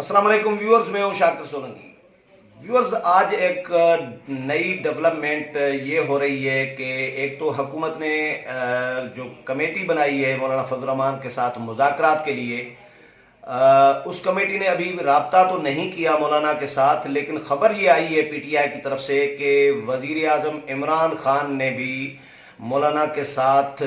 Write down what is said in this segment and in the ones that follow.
अस्सलाम वालेकुम व्यूअर्स, मैं हूं शाकिर सोलंकी। व्यूअर्स, आज एक नई डेवलपमेंट ये हो रही है कि एक तो हुकूमत ने जो कमेटी बनाई है मौलाना फजल रहमान के साथ मुज़ाकरात के लिए, उस कमेटी ने अभी राब्ता तो नहीं किया मौलाना के साथ, लेकिन खबर ये आई है पीटीआई की तरफ से कि वज़ीर आज़म इमरान खान ने भी मौलाना के साथ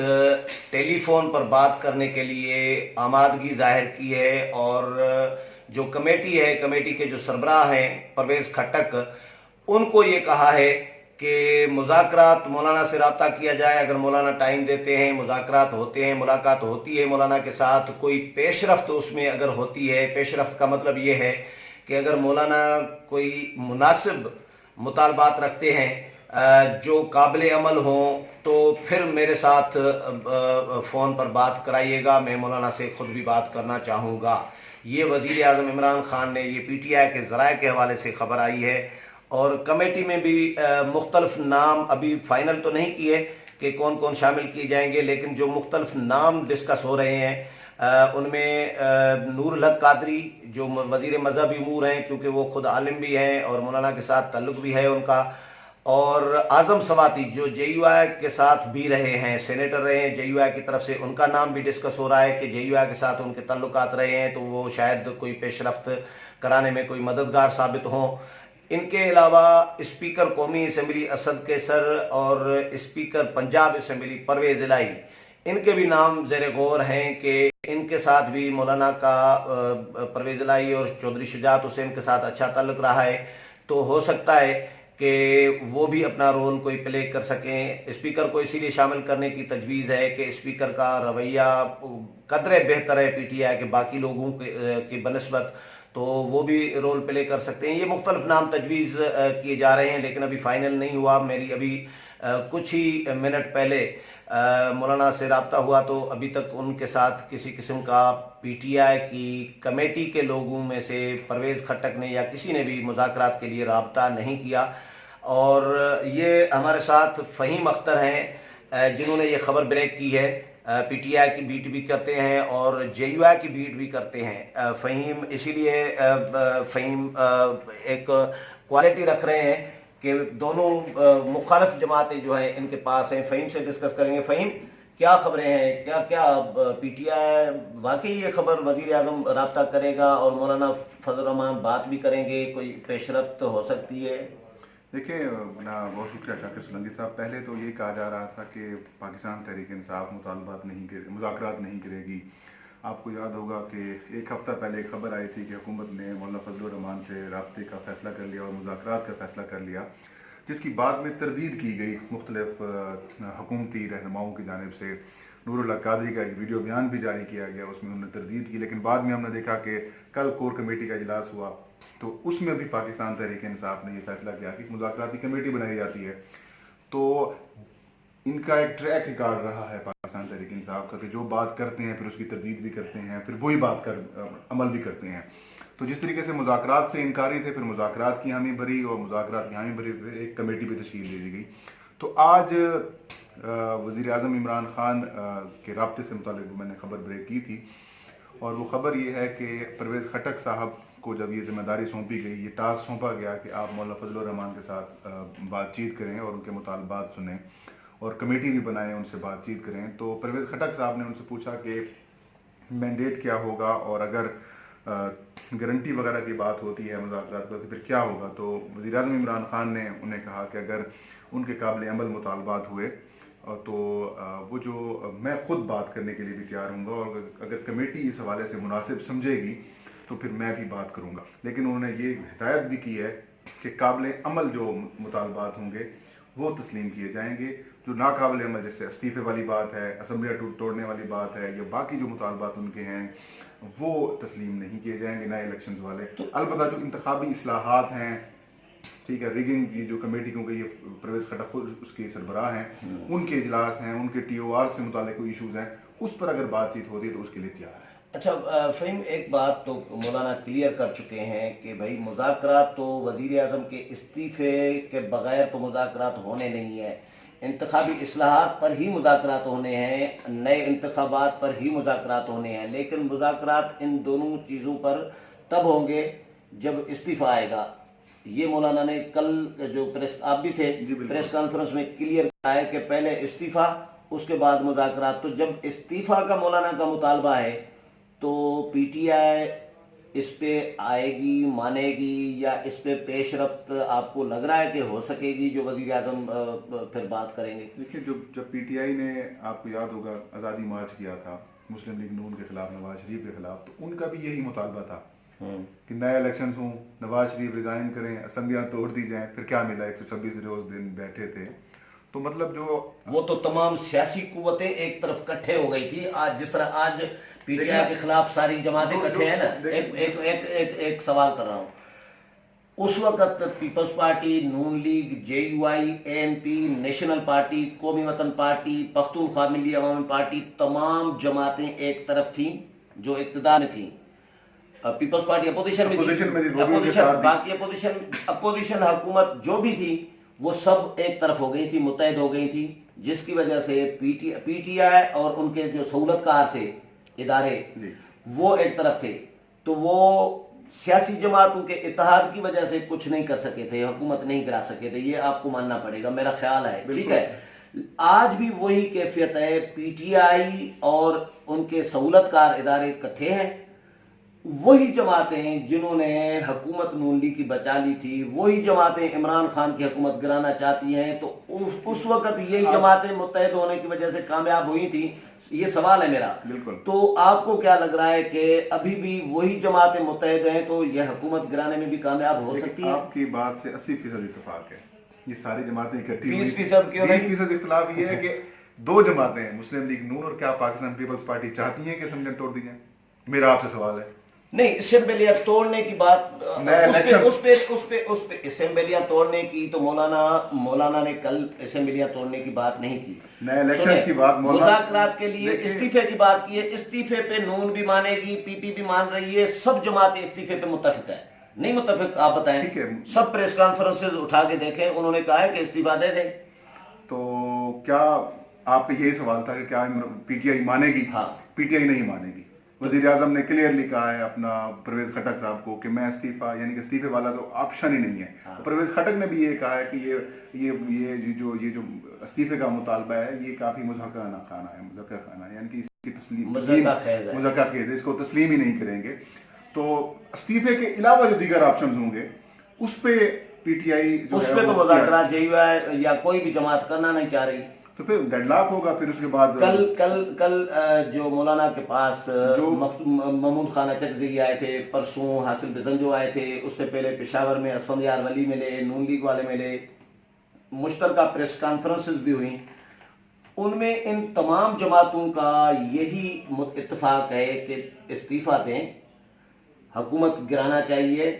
टेलीफोन पर बात करने के लिए आमादगी जाहिर की है। और जो कमेटी है, कमेटी के जो सरबराह हैं परवेज़ खट्टक, उनको ये कहा है कि मुज़ाकरात मौलाना से रब्ता किया जाए। अगर मौलाना टाइम देते हैं, मुज़ाकरात होते हैं, मुलाकात होती है मौलाना के साथ, कोई पेशरफ्त उसमें अगर होती है, पेशरफ्त का मतलब ये है कि अगर मौलाना कोई मुनासिब मुतालबात रखते हैं जो काबिल अमल हों, तो फिर मेरे साथ फ़ोन पर बात कराइएगा, मैं मौलाना से ख़ुद भी बात करना चाहूँगा। ये वज़ीर आज़म इमरान खान ने, ये पीटीआई के ज़राए के हवाले से ख़बर आई है। और कमेटी में भी मुख्तलिफ नाम अभी फ़ाइनल तो नहीं किए कि कौन कौन शामिल किए जाएंगे, लेकिन जो मुख्तलिफ नाम डिस्कस हो रहे हैं उनमें नूरुल हक कादरी जो वज़ीर मज़हबी अमूर हैं, क्योंकि वो ख़ुद आलिम भी हैं और मौलाना के साथ ताल्लुक़ भी है उनका, और आज़म सवाती जो जेयूआई के साथ भी रहे हैं, सेनेटर रहे हैं जेयूआई की तरफ से, उनका नाम भी डिस्कस हो रहा है कि जेयूआई के साथ उनके ताल्लुकात रहे हैं, तो वो शायद कोई पेशरफ्त कराने में कोई मददगार साबित हों। इनके अलावा स्पीकर कौमी असम्बली असद केसर और स्पीकर पंजाब असम्बली परवेज़ इलाही, इनके भी नाम ज़ेर गौर हैं कि इनके साथ भी मौलाना का परवेज़ इलाही और चौधरी शुजात हुसैन के साथ अच्छा ताल्लुक़ रहा है, तो हो सकता है कि वो भी अपना रोल कोई प्ले कर सकें। स्पीकर को इसीलिए शामिल करने की तजवीज़ है कि स्पीकर का रवैया कदरे बेहतर है पीटीआई के बाकी लोगों की बनस्बत, तो वो भी रोल प्ले कर सकते हैं। ये मुख्तलिफ नाम तजवीज़ किए जा रहे हैं, लेकिन अभी फ़ाइनल नहीं हुआ। मेरी अभी कुछ ही मिनट पहले मौलाना से रब्ता हुआ, तो अभी तक उनके साथ किसी किस्म का पीटीआई की कमेटी के लोगों में से परवेज़ खट्टक ने या किसी ने भी मुज़ाकरात के लिए रब्ता नहीं किया। और ये हमारे साथ फ़हीम अख्तर हैं जिन्होंने ये ख़बर ब्रेक की है। पीटीआई की बीट भी करते हैं और जेयूआई की बीट भी करते हैं। फ़हीम इसीलिए फ़हीम एक क्वालिटी रख रहे हैं कि दोनों मुखालिफ जमातें जो हैं इनके पास हैं। फ़हीम से डिस्कस करेंगे। फ़हीम, क्या खबरें हैं? क्या क्या पीटीआई वाकई ये खबर वज़ीर आज़म रब्ता करेगा और मौलाना फजल रहमान बात भी करेंगे? कोई पेशरफ्त हो सकती है? देखिए ना, बहुत शुक्रिया शाकिर सोलंकी साहब। पहले तो ये कहा जा रहा था कि पाकिस्तान तहरीक इंसाफ मुज़ाकरात नहीं करेगी। आपको याद होगा कि एक हफ़्ता पहले एक खबर आई थी कि हुकूमत ने मौलाना फजल रहमान से रब्ते का फ़ैसला कर लिया और मुज़ाकरात का फ़ैसला कर लिया, जिसकी बाद में तरदीद की गई मुख्तलिफ हुकूमती रहनुमाओं की जानिब से। नूरुल हक कादरी का एक वीडियो बयान भी जारी किया गया, उसमें उन्होंने तरदीद की, लेकिन बाद में हमने देखा कि कल कोर कमेटी का इजलास हुआ, तो उसमें भी पाकिस्तान तहरीक इंसाफ ने यह फैसला किया कि मुज़ाकराती कमेटी बनाई जाती है। तो इनका एक ट्रैक रिकॉर्ड रहा है पाकिस्तान तहरीक इंसाफ का कि जो बात करते हैं फिर उसकी तरदीद भी करते हैं, फिर वही बात कर अमल भी करते हैं। तो जिस तरीके से मुज़ाकरात से इनकारी थे, फिर मुज़ाकरात की हामी भरी और मुज़ाकरात की हामी भरी, फिर एक कमेटी भी तश्कील दे दी गई। तो आज वज़ीर आज़म इमरान खान के रब्ते से मुतालिक मैंने खबर ब्रेक की थी, और वो खबर ये है कि परवेज़ खट्टक साहब को जब ये जिम्मेदारी सौंपी गई, ये टास्क सौंपा गया कि आप मौलाना फजल रहमान के साथ बातचीत करें और उनके मुतालबात सुनें और कमेटी भी बनाएं, उनसे बातचीत करें, तो परवेज़ खट्टक साहब ने उनसे पूछा कि मैंडेट क्या होगा और अगर गारंटी वगैरह की बात होती है मुज़ाकरात पर, तो फिर क्या होगा। तो वज़ीर आज़म इमरान खान ने उन्हें कहा कि अगर उनके काबिल अमल मुतालबात हुए तो वो जो मैं ख़ुद बात करने के लिए भी तैयार हूँगा, और अगर कमेटी इस हवाले से मुनासिब समझेगी तो फिर मैं भी बात करूँगा। लेकिन उन्होंने ये हिदायत भी की है कि काबिल अमल जो मुतालबात होंगे वो तस्लीम किए जाएंगे, जो नाकाबिल अमल जैसे इस्तीफ़े वाली बात है, असम्बलियाँ तोड़ने वाली बात है, या बाकी जो मुतालबात उनके हैं वो तस्लीम नहीं किए जाएंगे, ना इलेक्शंस वाले। अलबत्ता जो इंतखाबी इस्लाहात हैं, ठीक है, रिगिंग, ये जो कमेटी, क्योंकि ये परवेज़ खट्टक खुद उसके सरबराह हैं, उनके इजलास हैं, उनके TOR से मुताल्लिक़ कोई इशूज़ हैं, उस पर अगर बातचीत होती है तो उसके लिए तैयार है। अच्छा फ़हीम, एक बात तो मौलाना क्लियर कर चुके हैं कि भाई मुज़ाकरात तो वज़ीर आज़म के इस्तीफ़े के बग़ैर तो मुज़ाकरात होने नहीं है, इंतखाबी इस्लाहात पर ही मुज़ाकरात होने हैं, नए इंतखाबात पर ही मुज़ाकरात होने हैं। लेकिन मुज़ाकरात इन दोनों चीज़ों पर تب ہوں گے جب استعفیٰ آئے گا. یہ مولانا نے کل جو پریس، آپ بھی تھے پریس کانفرنس میں کلیئر کیا ہے کہ پہلے استعفیٰ اس کے بعد مذاکرات. تو جب استعفیٰ کا مولانا کا مطالبہ ہے تو پی ٹی آئی اس پہ آئے گی، مانے گی، یا اس پہ پیش رفت آپ کو لگ رہا ہے کہ ہو سکے گی جو وزیر اعظم پھر بات کریں گے؟ دیکھیں، جب پی ٹی آئی نے، آپ کو یاد ہوگا، آزادی مارچ کیا تھا مسلم لیگ نون کے خلاف، نواز شریف کے خلاف، تو ان کا بھی یہی مطالبہ تھا کہ نئے الیکشنز ہوں، نواز شریف ریزائن کریں، اسمبلیاں توڑ دی جائیں. پھر کیا ملا؟ 126 روز دن بیٹھے تھے. تو مطلب جو وہ تو تمام سیاسی قوتیں ایک طرف کٹھے ہو گئی تھی. آج جس طرح آج پی ٹی آئی کے خلاف ساری جماعتیں کٹھے ہیں نا. ایک سوال کر رہا ہوں. اس وقت Peoples Party, Noon League, J U I, A N P, National Party, Qaumi Watan party, Pakhtunkhwa ملی عوامی پارٹی، تمام جماعتیں ایک طرف تھیں جو اقتدار میں تھیں. پیپلز پارٹی اپوزیشن میں تھی، باقی اپوزیشن حکومت جو بھی تھی وہ سب ایک طرف ہو گئی تھی، متحد ہو گئی تھی، جس کی وجہ سے پی ٹی آئی اور ان کے جو سہولت کار تھے ادارے وہ ایک طرف تھے. تو وہ سیاسی جماعتوں کے اتحاد کی وجہ سے کچھ نہیں کر سکے تھے، حکومت نہیں کرا سکے تھے. یہ آپ کو ماننا پڑے گا، میرا خیال ہے. ٹھیک ہے، آج بھی وہی کیفیت ہے. پی ٹی آئی اور ان کے سہولت کار ادارے اکٹھے ہیں. وہی جماعتیں جنہوں نے حکومت نون لیگ کی بچا لی تھی، وہی جماعتیں عمران خان کی حکومت گرانا چاہتی ہیں. تو اس وقت یہی جماعتیں متحد ہونے کی وجہ سے کامیاب ہوئی تھیں. یہ سوال ہے میرا. تو آپ کو کیا لگ رہا ہے کہ ابھی بھی وہی جماعتیں متحد ہیں تو یہ حکومت گرانے میں بھی کامیاب ہو سکتی ہے؟ آپ کی بات سے 80% اتفاق ہے. یہ ساری جماعتیں اکٹھی ہوئی. 20% کیوں نہیں؟ 20% اختلاف یہ ہے کہ دو جماعتیں ہیں، مسلم لیگ نون اور کیا پاکستان پیپلز پارٹی چاہتی ہیں کہ اسمبلیاں توڑ دی جائیں؟ میرا آپ سے سوال ہے. نہیں، اسمبلیاں توڑنے کی بات، اس پہ اسمبلیاں توڑنے کی تو مولانا نے کل اسمبلیاں توڑنے کی بات نہیں کی. نئے الیکشنز کی بات، مذاکرات کے لیے استعفے کی بات کی ہے. استعفے پہ نون بھی مانے گی، پی پی بھی مان رہی ہے، سب جماعتیں استعفے پہ متفق ہے. نہیں متفق؟ آپ بتائیں. سب پریس کانفرنسز اٹھا کے دیکھیں، انہوں نے کہا ہے کہ استعفا دے دیں. تو کیا آپ کا یہی سوال تھا کہ کیا پی ٹی آئی مانے گی؟ ہاں، پی ٹی آئی نہیں مانے گی. وزیر اعظم نے کلیئرلی کہا ہے اپنا پرویز خٹک صاحب کو کہ میں استعفیٰ، یعنی کہ استعفے والا تو آپشن ہی نہیں ہے. پرویز خٹک نے بھی یہ کہا ہے کہ یہ جو استعفے کا مطالبہ ہے یہ کافی مذاکرہ خانہ ہے، یعنی کہ اس کی تسلیم مذاکرہ خیز ہے، اس کو تسلیم ہی نہیں کریں گے. تو استعفے کے علاوہ جو دیگر آپشنز ہوں گے اس پہ پی ٹی آئی اس پہ تو مذاکرات جے یو آئی یا کوئی بھی جماعت کرنا نہیں چاہ رہی. تو پھر ڈیڈ لاک ہوگا. پھر اس کے بعد کل جو مولانا کے پاس محمود خان اچکزئی آئے تھے، پرسوں حاصل بزنجو آئے تھے، اس سے پہلے پشاور میں اسفندیار ولی ملے، نون لیگ والے ملے، مشترکہ پریس کانفرنسز بھی ہوئیں. ان میں ان تمام جماعتوں کا یہی اتفاق ہے کہ استعفیٰ دیں، حکومت گرانا چاہیے.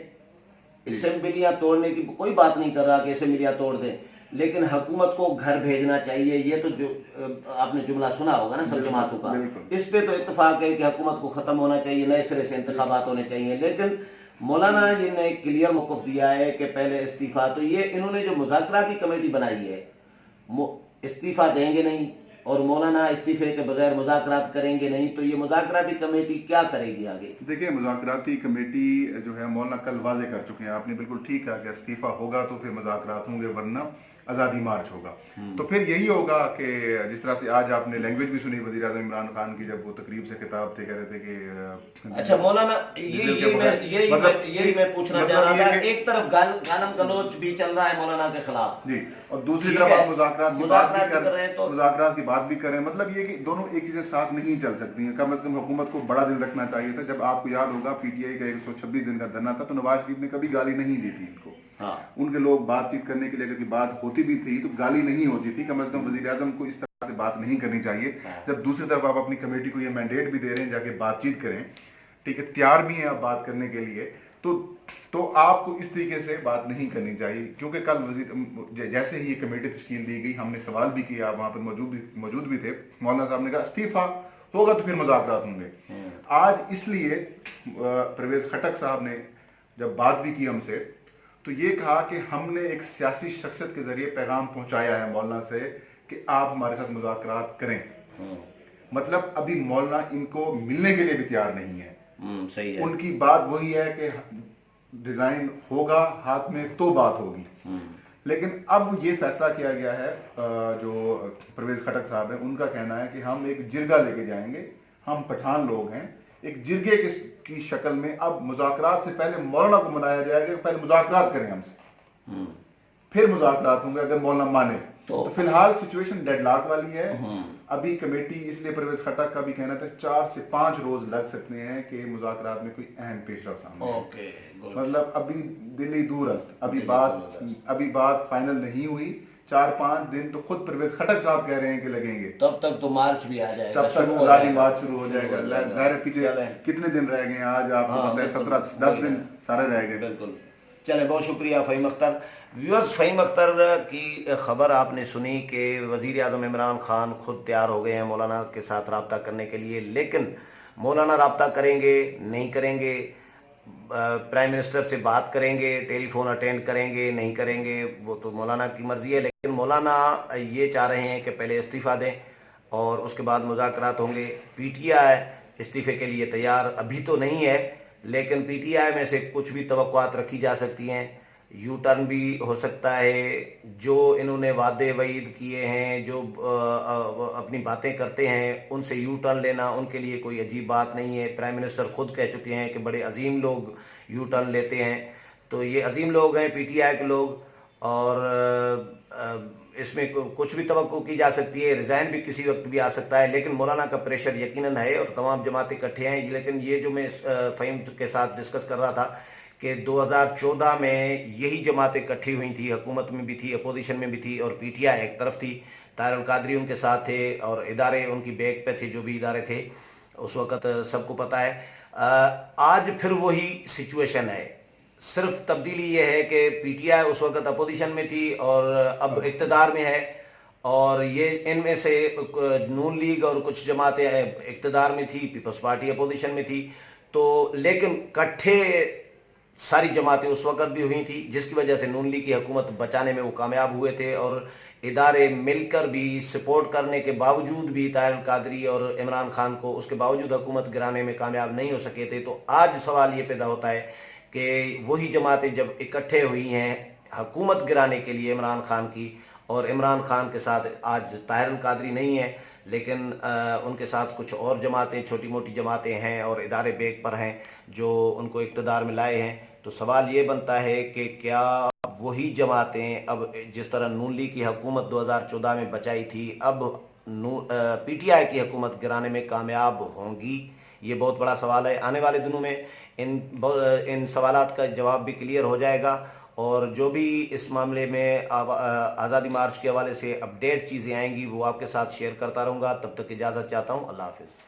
اسمبلیاں توڑنے کی کوئی بات نہیں کر رہا کہ اسمبلیاں توڑ دیں، لیکن حکومت کو گھر بھیجنا چاہیے. یہ تو جو آپ نے جملہ سنا ہوگا نا سب جماعتوں کا، اس پہ تو اتفاق ہے کہ حکومت کو ختم ہونا چاہیے، نئے سرے سے انتخابات ہونے چاہیے. لیکن مولانا جی نے کلیئر موقف دیا ہے کہ پہلے استعفیٰ. تو یہ انہوں نے جو مذاکراتی کمیٹی بنائی ہے، استعفیٰ دیں گے نہیں اور مولانا استعفے کے بغیر مذاکرات کریں گے نہیں. تو یہ مذاکراتی کمیٹی کیا کرے گی آگے؟ دیکھیں، مذاکراتی کمیٹی جو ہے مولانا کل واضح کر چکے ہیں. آپ نے بالکل ٹھیک کہا کہ استعفیٰ ہوگا تو پھر مذاکرات ہوں گے، ورنہ آزادی مارچ ہوگا. تو پھر یہی ہوگا کہ جس طرح سے آج آپ نے لینگویج بھی سنی وزیر اعظم عمران خان کی، جب وہ تقریب سے خطاب تھے، کہہ رہے تھے کہ اچھا مولانا یہی میں پوچھنا چاہ رہا تھا. ایک طرف گالم گلوچ بھی چل رہا ہے مولانا کے خلاف جی، اور دوسری طرف آپ مذاکرات کی بات بھی کریں. مطلب یہ کہ دونوں ایک چیزیں ساتھ نہیں چل سکتی ہیں. کم از کم حکومت کو بڑا دل رکھنا چاہیے تھا. جب آپ کو یاد ہوگا پی ٹی آئی کا 126 دن کا دھرنا تھا تو نواز شریف نے کبھی گالی نہیں دی تھی ان کو. ان کے لوگ بات چیت کرنے کے لیے اگر بات ہوتی بھی تھی تو گالی نہیں ہوتی تھی. کم از کم وزیر اعظم کو اس طرح سے بات نہیں کرنی چاہیے. جب دوسری طرف آپ اپنی کمیٹی کو یہ مینڈیٹ بھی دے رہے ہیں جا کے بات چیت کریں، ٹھیک ہے، تیار بھی ہیں آپ بات کرنے کے لیے، تو آپ کو اس طریقے سے بات نہیں کرنی چاہیے. کیونکہ کل جیسے ہی یہ کمیٹی تشکیل دی گئی، ہم نے سوال بھی کیا، وہاں پر موجود بھی تھے، مولانا صاحب نے کہا استعفیٰ ہوگا تو پھر مذاکرات ہوں گے. آج اس لیے پرویز خٹک صاحب نے جب بات بھی کی ہم سے تو یہ کہا کہ ہم نے ایک سیاسی شخصیت کے ذریعے پیغام پہنچایا ہے مولانا سے کہ آپ ہمارے ساتھ مذاکرات کریں. مطلب ابھی مولانا ان کو ملنے کے لیے بھی تیار نہیں ہے. सही है। उनकी बात वही है कि डिजाइन होगा हाथ में तो बात होगी। लेकिन अब ये फैसला किया गया है, जो परवेज खटक साहब है उनका कहना है कि हम एक जिरगा लेके जाएंगे, हम पठान लोग हैं, एक जिरगे की शक्ल में अब मुज़ाकरात से पहले मौलाना को मनाया जाएगा, पहले मुज़ाकरात करें हमसे, फिर मुज़ाकरात होंगे अगर मौलाना माने तो फिलहाल सिचुएशन डेडलॉक वाली है। अभी कमेटी, इसलिए परवेज खटक का भी कहना था 4 से 5 रोज लग सकते हैं कि मुज़ाकरात में कोई अहम पेशरफ सामने आए। ओके, मतलब अभी दिल्ली दूरस्त, अभी बात फाइनल नहीं हुई। 4-5 दिन तो खुद परवेज खटक साहब कह रहे हैं कि लगेंगे, तब तक तो मार्च भी आ जाएगा, तब तक आजादी मार्च शुरू हो जाएगा। ज़ाहिर है पीछे कितने दिन रह गए हैं, आज आपको पता है 17-10 दिन सारे रह गए। बिल्कुल। चले, बहुत शुक्रिया फ़हीम अख्तर। व्यूअर्स, फ़हीम अख्तर की ख़बर आपने सुनी कि वज़ीर आज़म इमरान ख़ान खुद तैयार हो गए हैं मौलाना के साथ रब्ता करने के लिए, लेकिन मौलाना रब्ता करेंगे नहीं करेंगे, प्राइम मिनिस्टर से बात करेंगे, टेलीफोन अटेंड करेंगे नहीं करेंगे, वो तो मौलाना की मर्ज़ी है। लेकिन मौलाना ये चाह रहे हैं कि पहले इस्तीफ़ा दें और उसके बाद मुज़ाकरात होंगे। पीटीआई इस्तीफ़े के लिए तैयार अभी तो नहीं है, लेकिन पीटीआई में से कुछ भी तवक्कुआत रखी जा सकती हैं। यू टर्न भी हो सकता है, जो इन्होंने वादे वईद किए हैं, जो अपनी बातें करते हैं उनसे यू टर्न लेना उनके लिए कोई अजीब बात नहीं है। प्राइम मिनिस्टर खुद कह चुके हैं कि बड़े अजीम लोग यू टर्न लेते हैं, तो ये अजीम लोग हैं पीटीआई के लोग, और इसमें कुछ भी तवक्को की जा सकती है, रिज़ाइन भी किसी वक्त भी आ सकता है। लेकिन मौलाना का प्रेशर यकीनन है और तमाम जमातें इकट्ठे हैं। लेकिन ये जो मैं फ़हीम के साथ डिस्कस कर रहा था कि 2014 में यही जमातें इकट्ठी हुई थी, हुकूमत में भी थी, अपोजिशन में भी थी, और पीटीआई एक तरफ थी, ताहिर कादरी उनके साथ थे और इदारे उनकी बैक पे थे, जो भी इदारे थे उस वक़्त सबको पता है। आज फिर वही सिचुएशन है, सिर्फ तब्दीली ये है कि पीटीआई उस वक़्त अपोजिशन में थी और अब इक़्तिदार में है, और ये इनमें से नून लीग और कुछ जमातें इक़्तिदार में थी, पीपल्स पार्टी अपोजिशन में थी। तो लेकिन इकट्ठे सारी जमातें उस वक़्त भी हुई थी, जिसकी वजह से नून लीग की हुकूमत बचाने में वो कामयाब हुए थे, और इदारे मिलकर भी सपोर्ट करने के बावजूद भी ताहिर कादरी और इमरान खान को, उसके बावजूद हुकूमत गिराने में कामयाब नहीं हो सके थे। तो आज सवाल ये पैदा होता है कि वही जमातें जब इकट्ठे हुई हैं हुकूमत गिराने के लिए इमरान खान की, और इमरान खान के साथ आज ताहिर कादरी नहीं है, लेकिन उनके साथ कुछ और जमातें, छोटी मोटी जमातें हैं और इदारे बेग पर हैं जो उनको इक़्तिदार में लाए हैं। तो सवाल ये बनता है कि क्या वही जमातें अब जिस तरह नून लीग की हुकूमत 2014 में बचाई थी, अब पीटीआई की हुकूमत गिराने में कामयाब होंगी? ये बहुत बड़ा सवाल है। आने वाले दिनों में इन सवालात का जवाब भी क्लियर हो जाएगा, और जो भी इस मामले में आज़ादी मार्च के हवाले से अपडेट चीज़ें आएंगी वो आपके साथ शेयर करता रहूँगा। तब तक इजाज़त चाहता हूँ। अल्लाह हाफ़िज़।